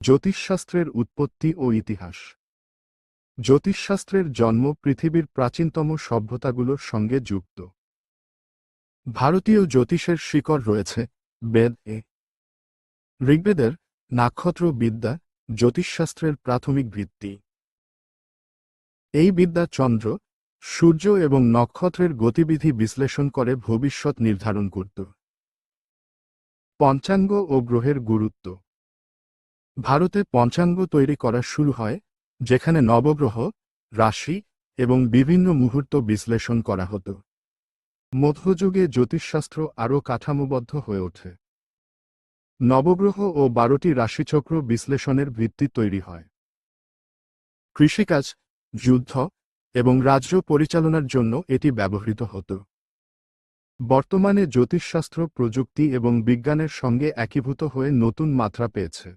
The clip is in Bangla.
জ্যোতিষশাস্ত্রের উৎপত্তি ও ইতিহাস। জ্যোতিষশাস্ত্রের জন্ম পৃথিবীর প্রাচীনতম সভ্যতাগুলোর সঙ্গে যুক্ত। ভারতীয় জ্যোতিষের শিকড় রয়েছে বেদ-এ। ঋগ্বেদের নক্ষত্র বিদ্যা জ্যোতিষশাস্ত্রের প্রাথমিক ভিত্তি। এই বিদ্যা চন্দ্র, সূর্য এবং নক্ষত্রের গতিবিধি বিশ্লেষণ করে ভবিষ্যৎ নির্ধারণ করত। পঞ্চাঙ্গ ও গ্রহের গুরুত্ব। ভারতে পঞ্চাঙ্গ তৈরি করা শুরু হয়, যেখানে নবগ্রহ, রাশি এবং বিভিন্ন মুহূর্ত বিশ্লেষণ করা হতো। মধ্যযুগে জ্যোতিষশাস্ত্র আরও কাঠামোবদ্ধ হয়ে ওঠে। নবগ্রহ ও 12টি রাশিচক্র বিশ্লেষণের ভিত্তি তৈরি হয়। কৃষিকাজ, যুদ্ধ এবং রাজ্য পরিচালনার জন্য এটি ব্যবহৃত হতো। বর্তমানে জ্যোতিষশাস্ত্র প্রযুক্তি এবং বিজ্ঞানের সঙ্গে একীভূত হয়ে নতুন মাত্রা পেয়েছে।